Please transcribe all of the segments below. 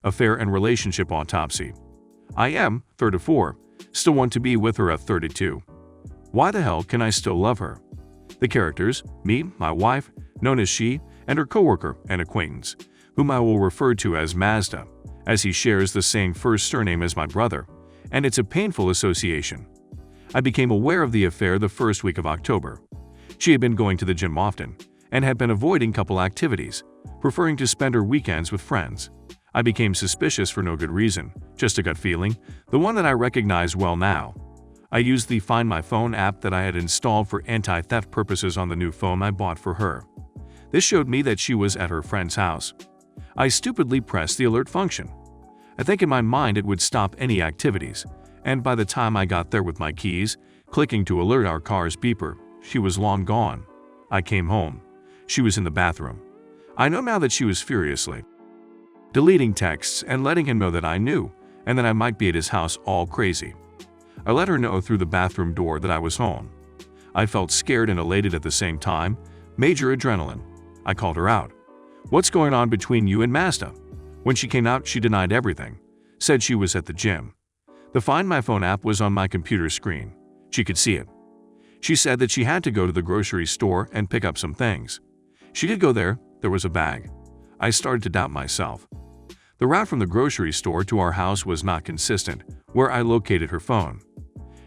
Affair and relationship autopsy. I am 34, still want to be with her at 32. Why the hell can I still love her? The characters, me, my wife, known as she, and her coworker and acquaintance, whom I will refer to as Mazda, as he shares the same first surname as my brother, and it's a painful association. I became aware of the affair the first week of October. She had been going to the gym often, and had been avoiding couple activities, preferring to spend her weekends with friends. I became suspicious for no good reason, just a gut feeling, the one that I recognize well now. I used the Find My Phone app that I had installed for anti-theft purposes on the new phone I bought for her. This showed me that she was at her friend's house. I stupidly pressed the alert function. I think in my mind it would stop any activities, and by the time I got there with my keys, clicking to alert our car's beeper, she was long gone. I came home. She was in the bathroom. I know now that she was furiously deleting texts and letting him know that I knew, and that I might be at his house all crazy. I let her know through the bathroom door that I was home. I felt scared and elated at the same time, major adrenaline. I called her out. "What's going on between you and Mazda?" When she came out, she denied everything, said she was at the gym. The Find My Phone app was on my computer screen. She could see it. She said that she had to go to the grocery store and pick up some things. She did go there. There was a bag. I started to doubt myself. The route from the grocery store to our house was not consistent, where I located her phone.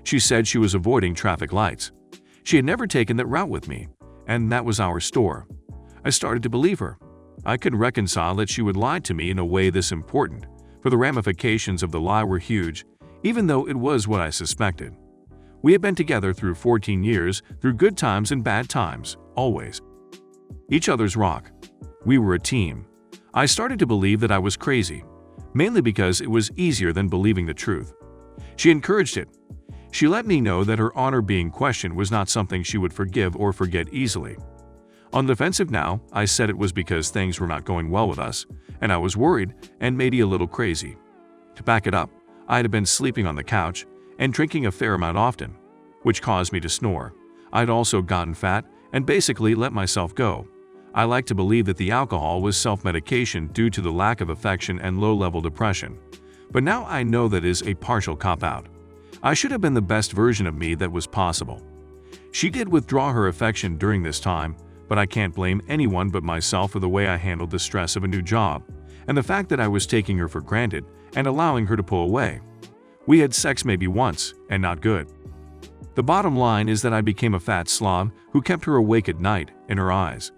She said she was avoiding traffic lights. She had never taken that route with me, and that was our store. I started to believe her. I couldn't reconcile that she would lie to me in a way this important, for the ramifications of the lie were huge, even though it was what I suspected. We had been together through 14 years, through good times and bad times, always. Each other's rock. We were a team. I started to believe that I was crazy, mainly because it was easier than believing the truth. She encouraged it. She let me know that her honor being questioned was not something she would forgive or forget easily. On the defensive now, I said it was because things were not going well with us, and I was worried and maybe a little crazy. To back it up, I had been sleeping on the couch and drinking a fair amount often, which caused me to snore. I'd also gotten fat and basically let myself go. I like to believe that the alcohol was self-medication due to the lack of affection and low-level depression. But now I know that is a partial cop-out. I should have been the best version of me that was possible. She did withdraw her affection during this time, but I can't blame anyone but myself for the way I handled the stress of a new job, and the fact that I was taking her for granted and allowing her to pull away. We had sex maybe once, and not good. The bottom line is that I became a fat slob who kept her awake at night in her eyes.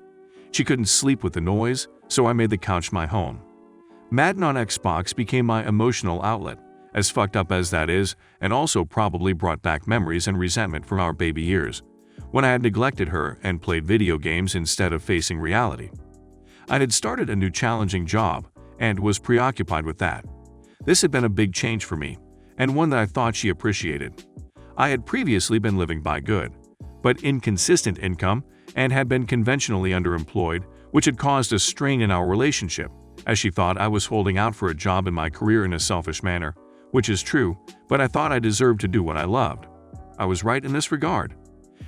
She couldn't sleep with the noise, so I made the couch my home. Madden on Xbox became my emotional outlet, as fucked up as that is, and also probably brought back memories and resentment from our baby years, when I had neglected her and played video games instead of facing reality. I had started a new challenging job and was preoccupied with that. This had been a big change for me, and one that I thought she appreciated. I had previously been living by good, but inconsistent income and had been conventionally underemployed, which had caused a strain in our relationship, as she thought I was holding out for a job in my career in a selfish manner, which is true, but I thought I deserved to do what I loved. I was right in this regard.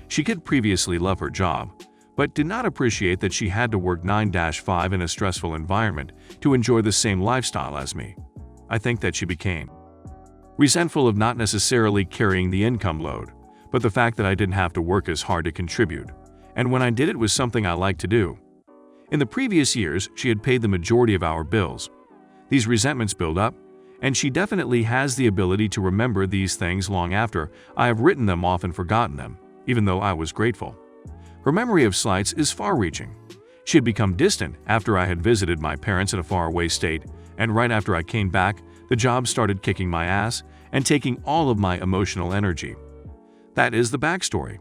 She could previously love her job, but did not appreciate that she had to work 9-5 in a stressful environment to enjoy the same lifestyle as me. I think that she became resentful of not necessarily carrying the income load, but the fact that I didn't have to work as hard to contribute, and when I did it was something I liked to do. In the previous years, she had paid the majority of our bills. These resentments build up, and she definitely has the ability to remember these things long after I have written them off and forgotten them, even though I was grateful. Her memory of slights is far-reaching. She had become distant after I had visited my parents in a faraway state, and right after I came back, the job started kicking my ass and taking all of my emotional energy. That is the backstory.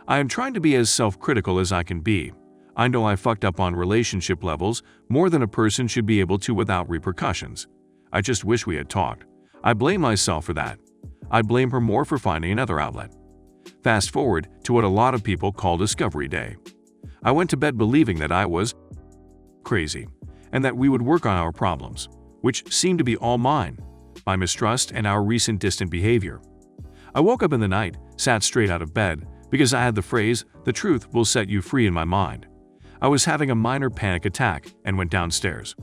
I am trying to be as self-critical as I can be. I know I fucked up on relationship levels more than a person should be able to without repercussions. I just wish we had talked. I blame myself for that. I blame her more for finding another outlet. Fast forward to what a lot of people call Discovery Day. I went to bed believing that I was crazy, and that we would work on our problems, which seemed to be all mine, my mistrust and our recent distant behavior. I woke up in the night, sat straight out of bed, because I had the phrase, "The truth will set you free" in my mind. I was having a minor panic attack and went downstairs.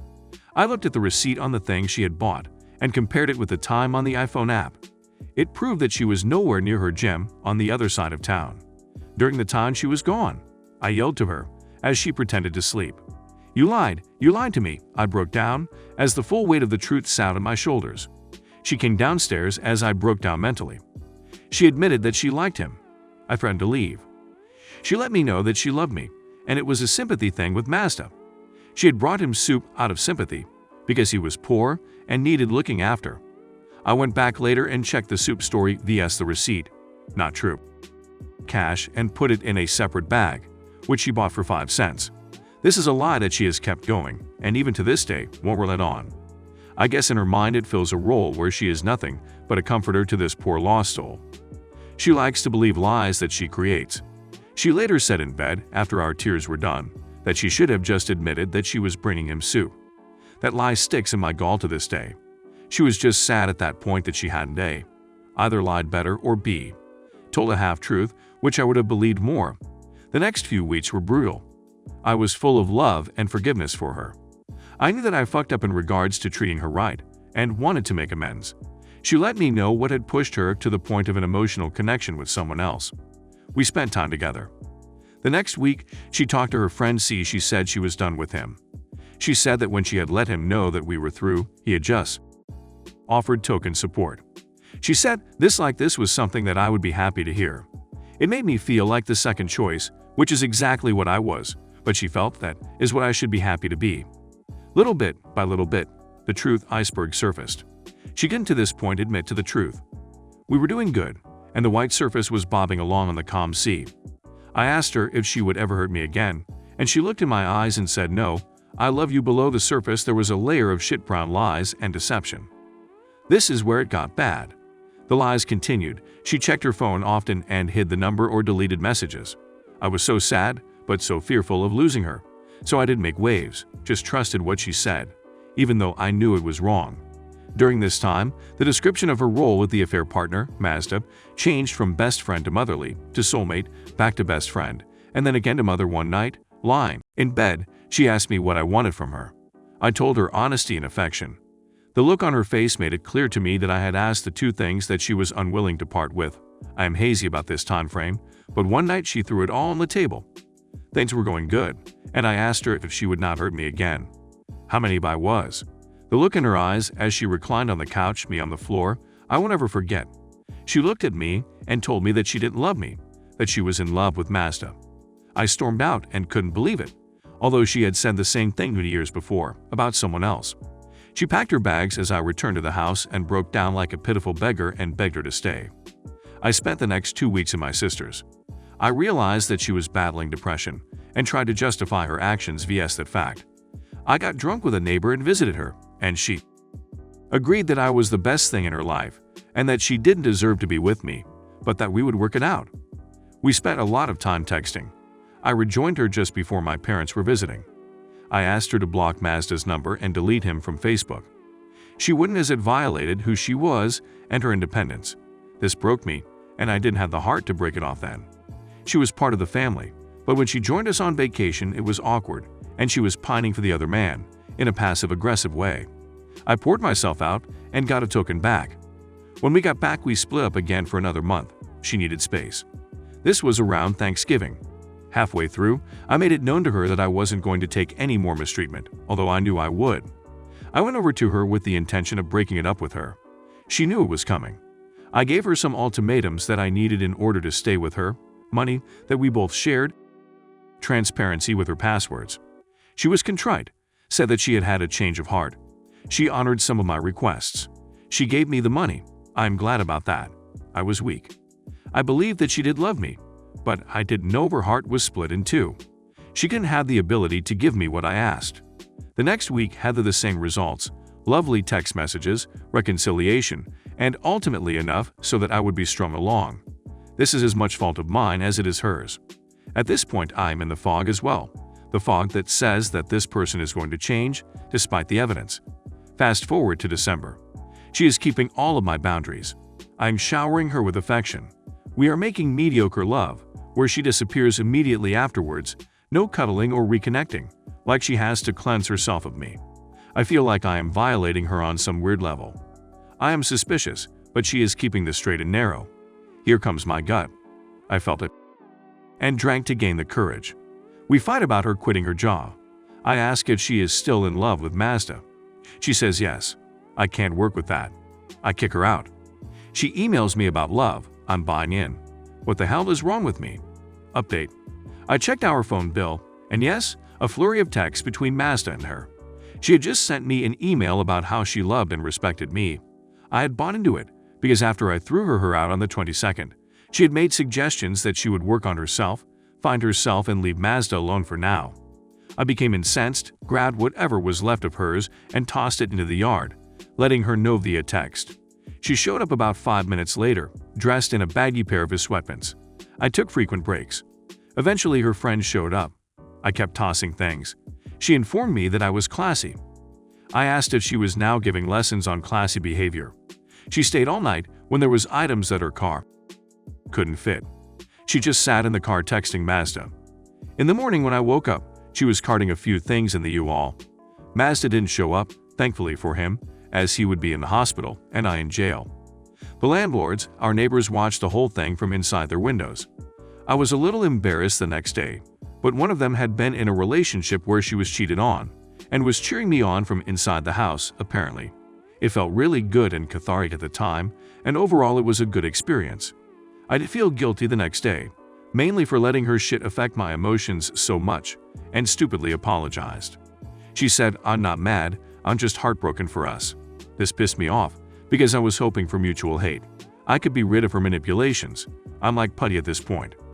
I looked at the receipt on the thing she had bought and compared it with the time on the iPhone app. It proved that she was nowhere near her gym on the other side of town. During the time she was gone, I yelled to her as she pretended to sleep. You lied to me," I broke down as the full weight of the truth sat on my shoulders. She came downstairs as I broke down mentally. She admitted that she liked him. I threatened to leave. She let me know that she loved me, and it was a sympathy thing with Mazda. She had brought him soup out of sympathy because he was poor and needed looking after. I went back later and checked the soup story vs the receipt. Not true. Cash and put it in a separate bag, which she bought for 5 cents. This is a lie that she has kept going, and even to this day won't let on. I guess in her mind it fills a role where she is nothing but a comforter to this poor lost soul. She likes to believe lies that she creates. She later said in bed, after our tears were done, that she should have just admitted that she was bringing him soup. That lie sticks in my gall to this day. She was just sad at that point that she hadn't A, either lied better or B, told a half-truth, which I would have believed more. The next few weeks were brutal. I was full of love and forgiveness for her. I knew that I fucked up in regards to treating her right and wanted to make amends. She let me know what had pushed her to the point of an emotional connection with someone else. We spent time together. The next week, she talked to her friend C. She said she was done with him. She said that when she had let him know that we were through, he had just offered token support. She said this was something that I would be happy to hear. It made me feel like the second choice, which is exactly what I was, but she felt that is what I should be happy to be. Little bit by little bit, the truth iceberg surfaced. She couldn't to this point admit to the truth. We were doing good, and the white surface was bobbing along on the calm sea. I asked her if she would ever hurt me again, and she looked in my eyes and said no. I love you. Below the surface there was a layer of shit-brown lies and deception. This is where it got bad. The lies continued. She checked her phone often and hid the number or deleted messages. I was so sad, but so fearful of losing her. So I didn't make waves, just trusted what she said, even though I knew it was wrong. During this time, the description of her role with the affair partner, Mazda, changed from best friend to motherly, to soulmate, back to best friend, and then again to mother. One night, lying in bed, she asked me what I wanted from her. I told her honesty and affection. The look on her face made it clear to me that I had asked the two things that she was unwilling to part with. I am hazy about this time frame, but one night she threw it all on the table. Things were going good, and I asked her if she would not hurt me again. How many I was. The look in her eyes as she reclined on the couch, me on the floor, I won't ever forget. She looked at me and told me that she didn't love me, that she was in love with Mazda. I stormed out and couldn't believe it, although she had said the same thing 2 years before, about someone else. She packed her bags as I returned to the house and broke down like a pitiful beggar and begged her to stay. I spent the next 2 weeks in my sister's. I realized that she was battling depression and tried to justify her actions vs that fact. I got drunk with a neighbor and visited her, and she agreed that I was the best thing in her life and that she didn't deserve to be with me, but that we would work it out. We spent a lot of time texting. I rejoined her just before my parents were visiting. I asked her to block Mazda's number and delete him from Facebook. She wouldn't, as it violated who she was and her independence. This broke me, and I didn't have the heart to break it off then. She was part of the family, but when she joined us on vacation it was awkward, and she was pining for the other man, in a passive-aggressive way. I poured myself out and got a token back. When we got back we split up again for another month. She needed space. This was around Thanksgiving. Halfway through, I made it known to her that I wasn't going to take any more mistreatment, although I knew I would. I went over to her with the intention of breaking it up with her. She knew it was coming. I gave her some ultimatums that I needed in order to stay with her, money that we both shared, transparency with her passwords. She was contrite, said that she had had a change of heart. She honored some of my requests. She gave me the money. I'm glad about that. I was weak. I believed that she did love me, but I didn't know her heart was split in two. She couldn't have the ability to give me what I asked. The next week had the same results, lovely text messages, reconciliation, and ultimately enough so that I would be strung along. This is as much fault of mine as it is hers. At this point I'm in the fog as well, the fog that says that this person is going to change despite the evidence. Fast forward to December. She is keeping all of my boundaries. I'm showering her with affection. We are making mediocre love, where she disappears immediately afterwards, no cuddling or reconnecting, like she has to cleanse herself of me. I feel like I am violating her on some weird level. I am suspicious, but she is keeping the straight and narrow. Here comes my gut. I felt it and drank to gain the courage. We fight about her quitting her job. I ask if she is still in love with Mazda. She says yes. I can't work with that. I kick her out. She emails me about love. I'm buying in. What the hell is wrong with me? Update. I checked our phone bill, and yes, a flurry of texts between Mazda and her. She had just sent me an email about how she loved and respected me. I had bought into it, because after I threw her out on the 22nd, she had made suggestions that she would work on herself, find herself and leave Mazda alone for now. I became incensed, grabbed whatever was left of hers and tossed it into the yard, letting her know via text. She showed up about 5 minutes later, dressed in a baggy pair of his sweatpants. I took frequent breaks. Eventually her friend showed up. I kept tossing things. She informed me that I was classy. I asked if she was now giving lessons on classy behavior. She stayed all night when there was items that her car couldn't fit. She just sat in the car texting Mazda. In the morning when I woke up, she was carting a few things in the U-Haul. Mazda didn't show up, thankfully for him, as he would be in the hospital and I in jail. The landlords, our neighbors, watched the whole thing from inside their windows. I was a little embarrassed the next day, but one of them had been in a relationship where she was cheated on and was cheering me on from inside the house, apparently. It felt really good and cathartic at the time, and overall it was a good experience. I did feel guilty the next day, mainly for letting her shit affect my emotions so much, and stupidly apologized. She said, "I'm not mad, I'm just heartbroken for us." This pissed me off, because I was hoping for mutual hate. I could be rid of her manipulations. I'm like putty at this point.